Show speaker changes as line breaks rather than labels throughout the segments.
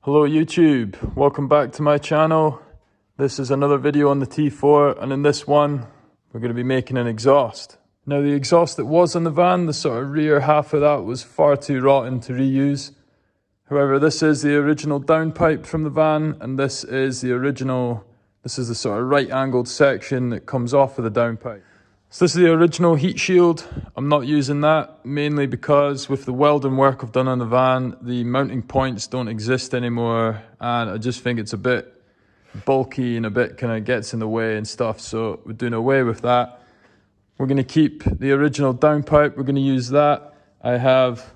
Hello YouTube, welcome back to my channel. This is another video on the T4, and in this one we're going to be making an exhaust. Now the exhaust that was on the van, the sort of rear half of that was far too rotten to reuse. However, this is the original downpipe from the van, and this is the sort of right angled section that comes off of the downpipe. So this is the original heat shield. I'm not using that, mainly because with the welding work I've done on the van, the mounting points don't exist anymore, and I just think it's a bit bulky and a bit kind of gets in the way and stuff, so we're doing away with that. We're going to keep the original downpipe, we're going to use that. I have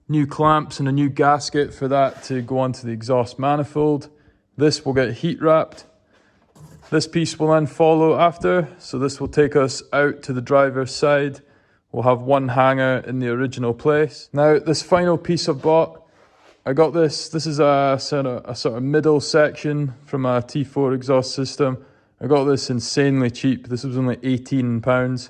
new clamps and a new gasket for that to go onto the exhaust manifold. This will get heat wrapped. This piece will then follow after, so this will take us out to the driver's side. We'll have one hanger in the original place. Now, this final piece I bought, I got this is a sort of middle section from a T4 exhaust system. I got this insanely cheap. This was only £18,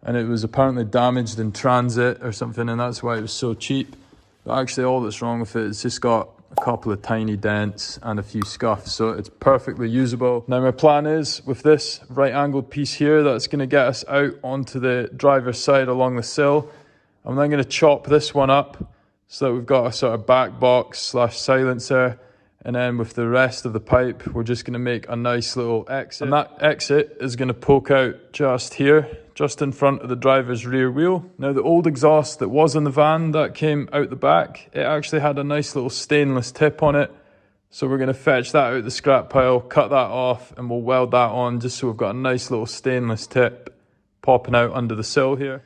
and it was apparently damaged in transit or something, and that's why it was so cheap. But actually all that's wrong with it is just got a couple of tiny dents and a few scuffs, so it's perfectly usable. Now my plan is, with this right angled piece here that's going to get us out onto the driver's side along the sill, I'm then going to chop this one up so that we've got a sort of back box slash silencer, and then with the rest of the pipe we're just going to make a nice little exit, and that exit is going to poke out just here, just in front of the driver's rear wheel. Now the old exhaust that was in the van that came out the back, it actually had a nice little stainless tip on it. So we're going to fetch that out the scrap pile, cut that off, and we'll weld that on just so we've got a nice little stainless tip popping out under the sill here.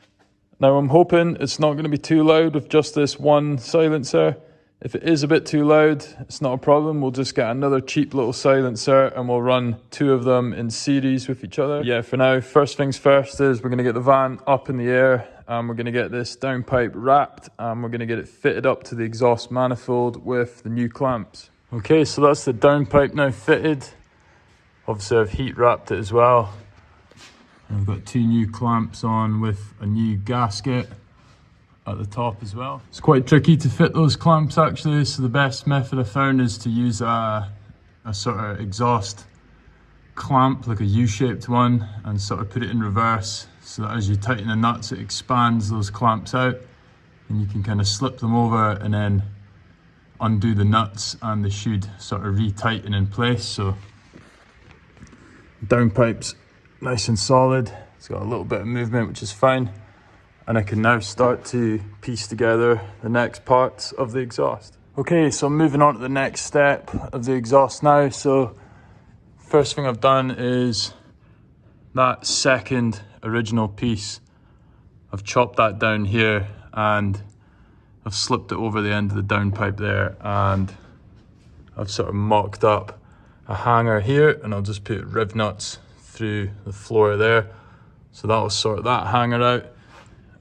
Now I'm hoping it's not going to be too loud with just this one silencer. If it is a bit too loud, it's not a problem. We'll just get another cheap little silencer and we'll run two of them in series with each other. Yeah, for now, first things first is we're going to get the van up in the air, and we're going to get this downpipe wrapped, and we're going to get it fitted up to the exhaust manifold with the new clamps. Okay, so that's the downpipe now fitted. Obviously I've heat wrapped it as well. And I've got two new clamps on with a new gasket at the top as well. It's quite tricky to fit those clamps actually, so the best method I found is to use a sort of exhaust clamp, like a U-shaped one, and sort of put it in reverse so that as you tighten the nuts it expands those clamps out, and you can kind of slip them over and then undo the nuts and they should sort of re-tighten in place. So downpipe's nice and solid, it's got a little bit of movement which is fine. And I can now start to piece together the next parts of the exhaust. Okay, so I'm moving on to the next step of the exhaust now. So first thing I've done is that second original piece. I've chopped that down here and I've slipped it over the end of the downpipe there, and I've sort of mocked up a hanger here, and I'll just put riv nuts through the floor there. So that'll sort that hanger out.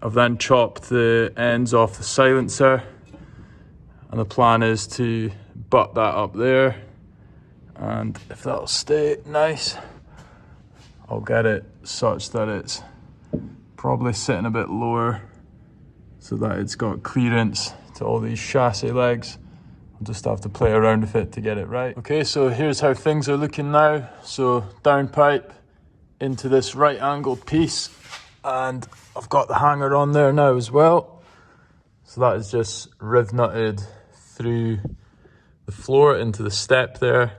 I've then chopped the ends off the silencer, and the plan is to butt that up there, and if that'll stay nice, I'll get it such that it's probably sitting a bit lower so that it's got clearance to all these chassis legs. I'll just have to play around with it to get it right. Okay, so here's how things are looking now. So downpipe into this right angled piece, and I've got the hanger on there now as well. So that is just riv nutted through the floor into the step there.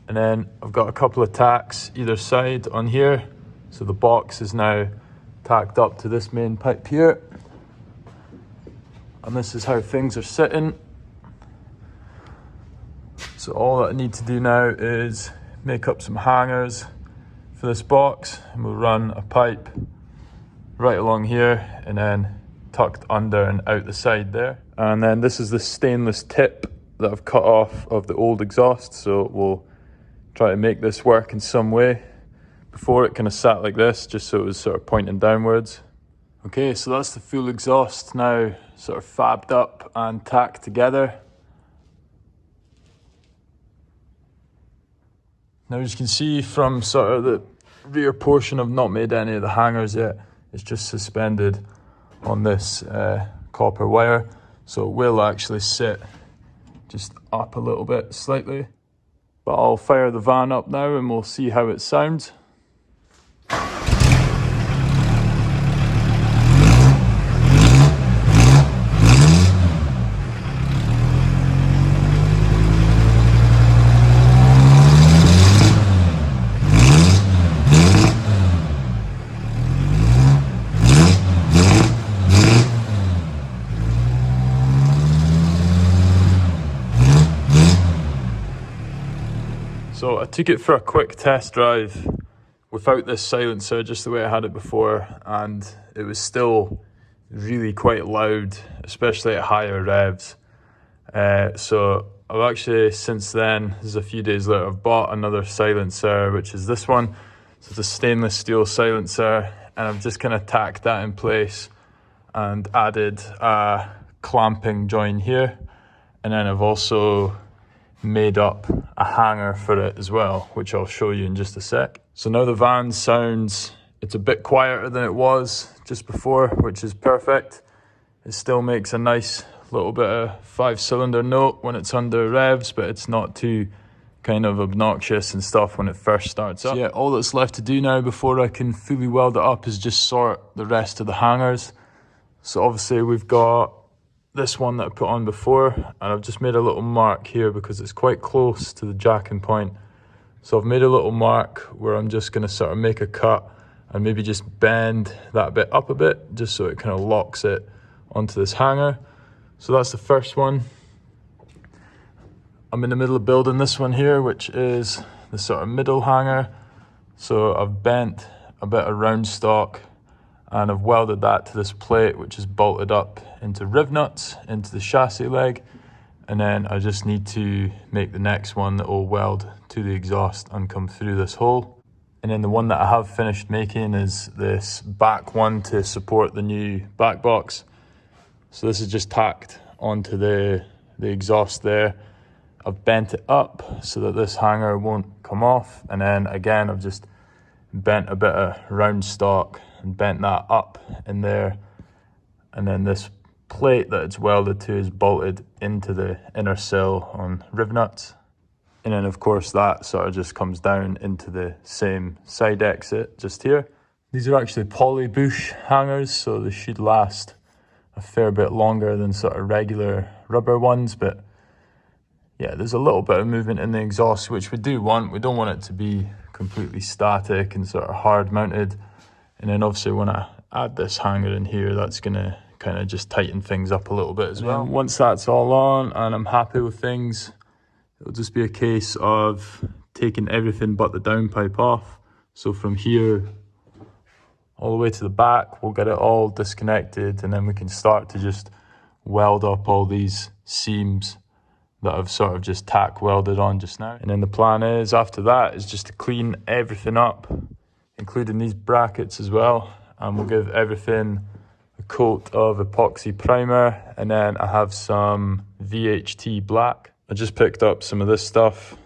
And then I've got a couple of tacks either side on here. So the box is now tacked up to this main pipe here. And this is how things are sitting. So all that I need to do now is make up some hangers for this box, and we'll run a pipe right along here and then tucked under and out the side there. And then this is the stainless tip that I've cut off of the old exhaust, so we'll try to make this work in some way. Before it kind of sat like this, just so it was sort of pointing downwards. Okay, so that's the full exhaust now sort of fabbed up and tacked together. Now as you can see from sort of the rear portion, I've not made any of the hangers yet. It's just suspended on this copper wire, so it will actually sit just up a little bit slightly. But I'll fire the van up now and we'll see how it sounds. So I took it for a quick test drive without this silencer, just the way I had it before, and it was still really quite loud, especially at higher revs. So I've actually, since then, this is a few days later, I've bought another silencer, which is this one. So it's a stainless steel silencer, and I've just kind of tacked that in place and added a clamping joint here. And then I've also made up a hanger for it as well, which I'll show you in just a sec. So now the van sounds, it's a bit quieter than it was just before, which is perfect. It still makes a nice little bit of 5-cylinder note when it's under revs, but it's not too kind of obnoxious and stuff when it first starts up. So yeah, all that's left to do now before I can fully weld it up is just sort the rest of the hangers. So obviously we've got this one that I put on before, and I've just made a little mark here because it's quite close to the jacking point. So I've made a little mark where I'm just going to sort of make a cut and maybe just bend that bit up a bit, just so it kind of locks it onto this hanger. So that's the first one. I'm in the middle of building this one here, which is the sort of middle hanger. So I've bent a bit of round stock and I've welded that to this plate, which is bolted up into riv nuts into the chassis leg. And then I just need to make the next one that will weld to the exhaust and come through this hole. And then the one that I have finished making is this back one to support the new back box. So this is just tacked onto the exhaust there. I've bent it up so that this hanger won't come off. And then again, I've just bent a bit of round stock and bent that up in there. And then this plate that it's welded to is bolted into the inner sill on riv nuts. And then of course that sort of just comes down into the same side exit just here. These are actually poly bush hangers, so they should last a fair bit longer than sort of regular rubber ones. But yeah, there's a little bit of movement in the exhaust, which we do want. We don't want it to be completely static and sort of hard mounted. And then obviously when I add this hanger in here, that's going to kind of just tighten things up a little bit as well. Once that's all on and I'm happy with things, it'll just be a case of taking everything but the downpipe off. So from here all the way to the back, we'll get it all disconnected, and then we can start to just weld up all these seams that I've sort of just tack welded on just now. And then the plan is after that is just to clean everything up, including these brackets as well. And we'll give everything a coat of epoxy primer. And then I have some VHT black. I just picked up some of this stuff. It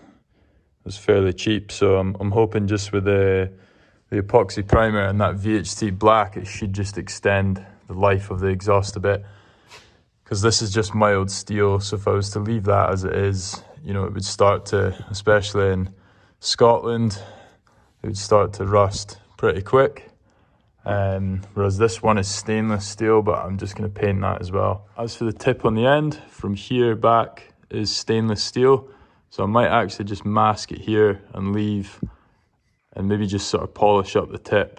was fairly cheap. So I'm hoping just with the epoxy primer and that VHT black, it should just extend the life of the exhaust a bit. Because this is just mild steel, so if I was to leave that as it is, you know, it would start to, especially in Scotland, it would start to rust pretty quick. Whereas this one is stainless steel, but I'm just going to paint that as well. As for the tip on the end, from here back is stainless steel. So I might actually just mask it here and leave, and maybe just sort of polish up the tip,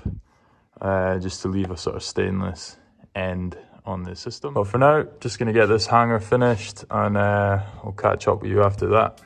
just to leave a sort of stainless end on the system. But for now, just going to get this hanger finished, and I'll catch up with you after that.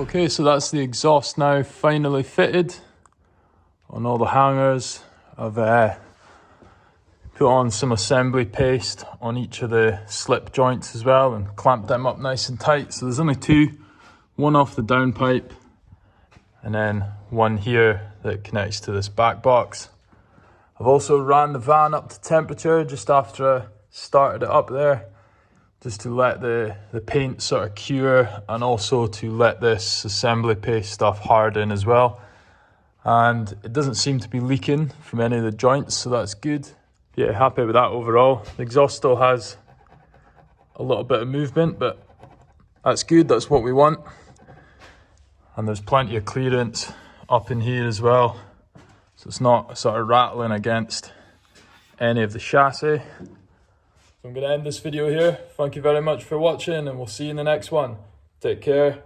Okay, so that's the exhaust now finally fitted on all the hangers. I've put on some assembly paste on each of the slip joints as well and clamped them up nice and tight. So there's only two, one off the downpipe and then one here that connects to this back box. I've also ran the van up to temperature just after I started it up there, just to let the paint sort of cure and also to let this assembly paste stuff harden as well. And it doesn't seem to be leaking from any of the joints, so that's good. Yeah, happy with that overall. The exhaust still has a little bit of movement, but that's good, that's what we want. And there's plenty of clearance up in here as well, so it's not sort of rattling against any of the chassis. So I'm going to end this video here. Thank you very much for watching, and we'll see you in the next one. Take care.